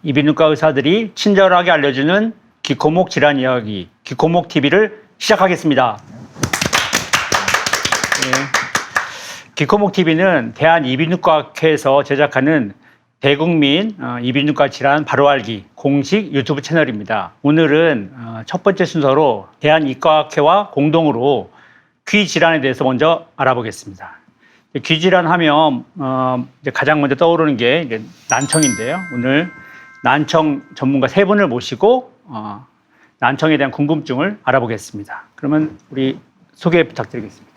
이비인후과 의사들이 친절하게 알려주는 귀코목 질환 이야기, 귀코목 TV를 시작하겠습니다. 귀코목 TV는 대한이비인후과학회에서 제작하는 대국민 이비인후과 질환 바로 알기 공식 유튜브 채널입니다. 오늘은 첫 번째 순서로 대한이과학회와 공동으로 귀 질환에 대해서 먼저 알아보겠습니다. 귀 질환 하면 가장 먼저 떠오르는 게 난청인데요. 오늘 난청 전문가 세 분을 모시고 난청에 대한 궁금증을 알아보겠습니다. 그러면 우리 소개 부탁드리겠습니다.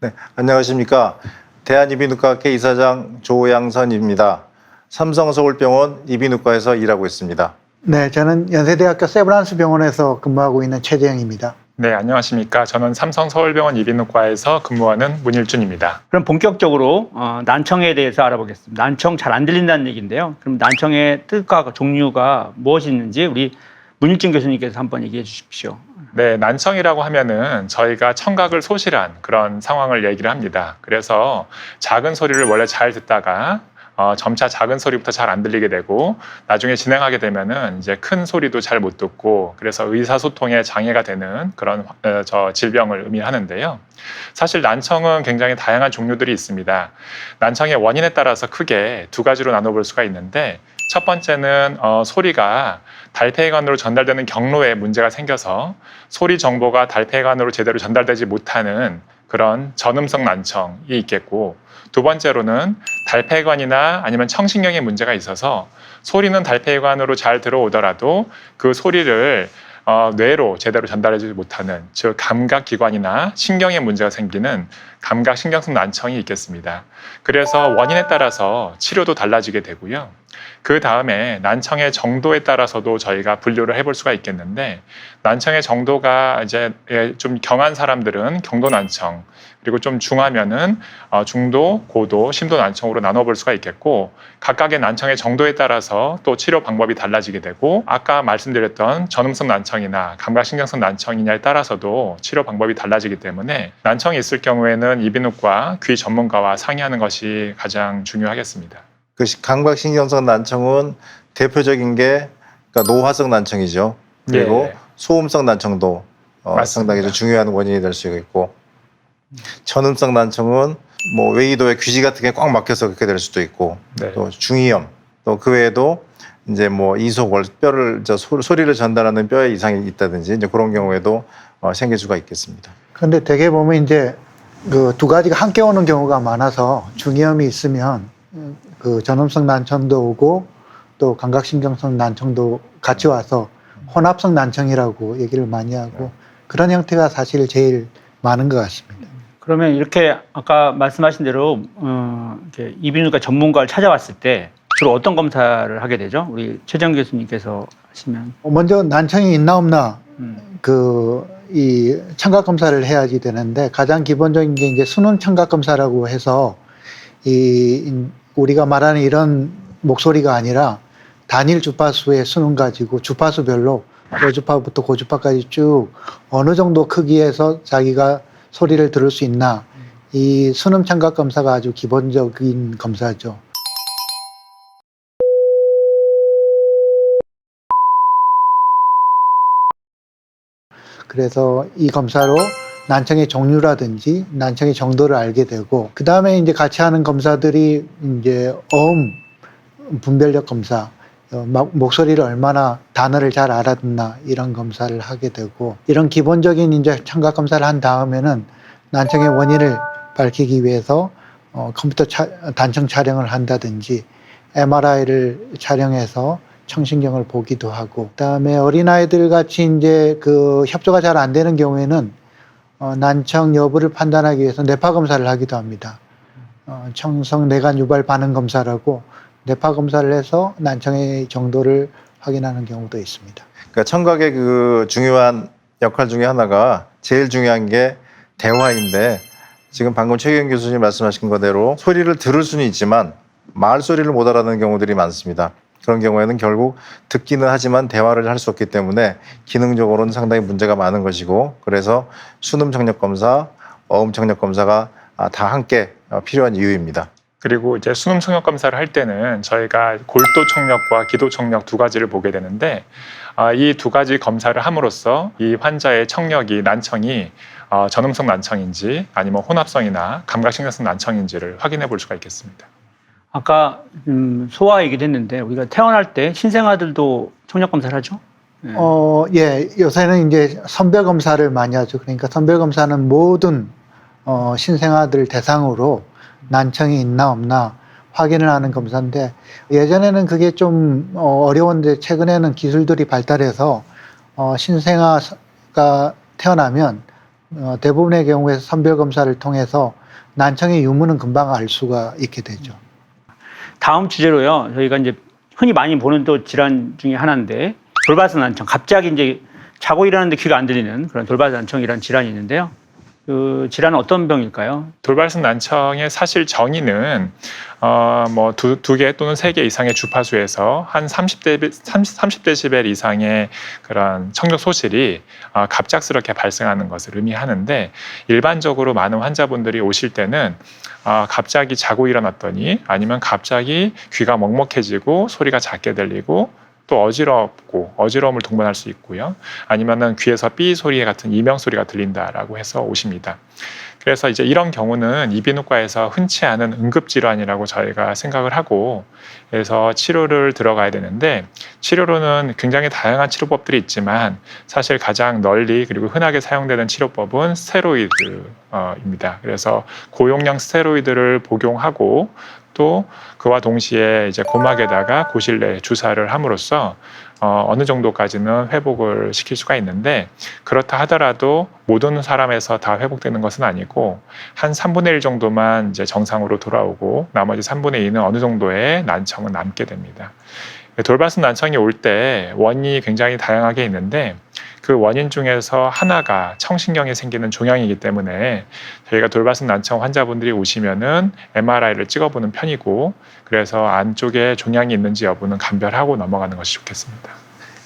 네, 안녕하십니까. 대한이비인후과학회 이사장 조양선입니다. 삼성서울병원 이비인후과에서 일하고 있습니다. 네, 저는 연세대학교 세브란스 병원에서 근무하고 있는 최재영입니다. 네, 안녕하십니까. 저는 삼성서울병원 이비인후과에서 근무하는 문일준입니다. 그럼 본격적으로 난청에 대해서 알아보겠습니다. 난청 잘 안 들린다는 얘기인데요. 그럼 난청의 뜻과 종류가 무엇이 있는지 우리 문일준 교수님께서 한번 얘기해 주십시오. 네, 난청이라고 하면은 저희가 청각을 소실한 그런 상황을 얘기를 합니다. 그래서 작은 소리를 원래 잘 듣다가 점차 작은 소리부터 잘 안 들리게 되고 나중에 진행하게 되면은 이제 큰 소리도 잘 못 듣고 그래서 의사소통에 장애가 되는 그런 질병을 의미하는데요. 사실 난청은 굉장히 다양한 종류들이 있습니다. 난청의 원인에 따라서 크게 두 가지로 나눠볼 수가 있는데 첫 번째는 소리가 달팽이관으로 전달되는 경로에 문제가 생겨서 소리 정보가 달팽이관으로 제대로 전달되지 못하는 그런 전음성 난청이 있겠고, 두 번째로는 달팽이관이나 아니면 청신경에 문제가 있어서 소리는 달팽이관으로 잘 들어오더라도 그 소리를 뇌로 제대로 전달하지 못하는, 즉 감각기관이나 신경에 문제가 생기는 감각신경성 난청이 있겠습니다. 그래서 원인에 따라서 치료도 달라지게 되고요. 그 다음에 난청의 정도에 따라서도 저희가 분류를 해볼 수가 있겠는데, 난청의 정도가 이제 좀 경한 사람들은 경도 난청, 그리고 좀 중하면은 중도, 고도, 심도 난청으로 나눠볼 수가 있겠고, 각각의 난청의 정도에 따라서 또 치료 방법이 달라지게 되고, 아까 말씀드렸던 전음성 난청이나 감각신경성 난청이냐에 따라서도 치료 방법이 달라지기 때문에 난청이 있을 경우에는 이비인후과 귀 전문가와 상의하는 것이 가장 중요하겠습니다. 그 감각신경성 난청은 대표적인 게 그러니까 노화성 난청이죠. 그리고 예. 소음성 난청도 상당히 좀 중요한 원인이 될 수 있고, 전음성 난청은 뭐 외이도에 귀지 같은 게 꽉 막혀서 그렇게 될 수도 있고, 네. 또 중이염, 또 그 외에도 이제 뭐 이소골, 뼈를 소리를 전달하는 뼈에 이상이 있다든지 이제 그런 경우에도 생길 수가 있겠습니다. 그런데 대개 보면 이제 그 두 가지가 함께 오는 경우가 많아서 중이염이 있으면 그 전음성 난청도 오고 또 감각신경성 난청도 같이 와서 혼합성 난청이라고 얘기를 많이 하고, 그런 형태가 사실 제일 많은 것 같습니다. 그러면 이렇게 아까 말씀하신 대로 이렇게 이비인후과 전문가를 찾아왔을 때 주로 어떤 검사를 하게 되죠? 우리 최정 교수님께서 하시면. 먼저 난청이 있나 없나 이 청각 검사를 해야지 되는데, 가장 기본적인 게 이제 수능 청각 검사라고 해서 우리가 말하는 이런 목소리가 아니라 단일 주파수의 수능 가지고 주파수별로 저주파부터 고주파까지 쭉 어느 정도 크기에서 자기가 소리를 들을 수 있나, 이 수능 청각 검사가 아주 기본적인 검사죠. 그래서 이 검사로 난청의 종류라든지 난청의 정도를 알게 되고, 그 다음에 이제 같이 하는 검사들이 이제 어음 분별력 검사, 목소리를 얼마나 단어를 잘 알아듣나 이런 검사를 하게 되고, 이런 기본적인 이제 청각 검사를 한 다음에는 난청의 원인을 밝히기 위해서 컴퓨터 단청 촬영을 한다든지 MRI를 촬영해서 청신경을 보기도 하고, 그다음에 어린아이들 같이 이제 그 협조가 잘 안 되는 경우에는 난청 여부를 판단하기 위해서 뇌파 검사를 하기도 합니다. 청성 뇌관 유발 반응 검사라고 뇌파 검사를 해서 난청의 정도를 확인하는 경우도 있습니다. 그러니까 청각의 그 중요한 역할 중에 하나가 제일 중요한 게 대화인데, 지금 방금 최경 교수님 말씀하신 거대로 소리를 들을 수는 있지만 말소리를 못 알아듣는 경우들이 많습니다. 그런 경우에는 결국 듣기는 하지만 대화를 할 수 없기 때문에 기능적으로는 상당히 문제가 많은 것이고, 그래서 수능 청력 검사, 어음 청력 검사가 다 함께 필요한 이유입니다. 그리고 이제 수능 청력 검사를 할 때는 저희가 골도 청력과 기도 청력 두 가지를 보게 되는데 이 두 가지 검사를 함으로써 이 환자의 청력이 난청이 전음성 난청인지 아니면 혼합성이나 감각신경성 난청인지를 확인해 볼 수가 있겠습니다. 아까 소아 얘기도 했는데 우리가 태어날 때 신생아들도 청력 검사를 하죠? 네. 예, 요새는 이제 선별 검사를 많이 하죠. 그러니까 선별 검사는 모든 신생아들 대상으로 난청이 있나 없나 확인을 하는 검사인데 예전에는 그게 좀 어려운데 최근에는 기술들이 발달해서 신생아가 태어나면 대부분의 경우에서 선별 검사를 통해서 난청의 유무는 금방 알 수가 있게 되죠. 다음 주제로요. 저희가 이제 흔히 많이 보는 또 질환 중에 하나인데 돌발성 난청. 갑자기 이제 자고 일어나는데 귀가 안 들리는 그런 돌발성 난청이라는 질환이 있는데요. 그 질환은 어떤 병일까요? 돌발성 난청의 사실 정의는 뭐 두 개 또는 세 개 이상의 주파수에서 한 30데시벨 이상의 그런 청력 소실이 갑작스럽게 발생하는 것을 의미하는데 일반적으로 많은 환자분들이 오실 때는 갑자기 자고 일어났더니 아니면 갑자기 귀가 먹먹해지고 소리가 작게 들리고 또 어지럽고 어지러움을 동반할 수 있고요. 아니면은 귀에서 삐 소리 같은 이명 소리가 들린다라고 해서 오십니다. 그래서 이제 이런 경우는 이비인후과에서 흔치 않은 응급질환이라고 저희가 생각을 하고 그래서 치료를 들어가야 되는데 치료로는 굉장히 다양한 치료법들이 있지만 사실 가장 널리 그리고 흔하게 사용되는 치료법은 스테로이드입니다. 그래서 고용량 스테로이드를 복용하고 또 그와 동시에 이제 고막에다가 고실내 주사를 함으로써 어느 정도까지는 회복을 시킬 수가 있는데 그렇다 하더라도 모든 사람에서 다 회복되는 것은 아니고 한 3분의 1 정도만 이제 정상으로 돌아오고 나머지 3분의 2는 어느 정도의 난청은 남게 됩니다. 돌발성 난청이 올 때 원인이 굉장히 다양하게 있는데 그 원인 중에서 하나가 청신경에 생기는 종양이기 때문에 저희가 돌발성 난청 환자분들이 오시면은 MRI를 찍어보는 편이고 그래서 안쪽에 종양이 있는지 여부는 감별하고 넘어가는 것이 좋겠습니다.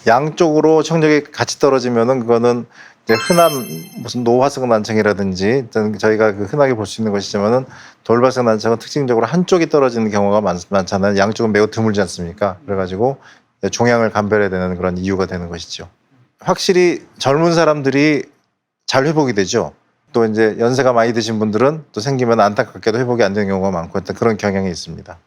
양쪽으로 청력이 같이 떨어지면은 그거는 이제 흔한 무슨 노화성 난청이라든지 저희가 그 흔하게 볼 수 있는 것이지만은 돌발성 난청은 특징적으로 한쪽이 떨어지는 경우가 많잖아요. 양쪽은 매우 드물지 않습니까? 그래가지고 종양을 감별해야 되는 그런 이유가 되는 것이죠. 확실히 젊은 사람들이 잘 회복이 되죠. 또 이제 연세가 많이 드신 분들은 또 생기면 안타깝게도 회복이 안 되는 경우가 많고 그런 경향이 있습니다.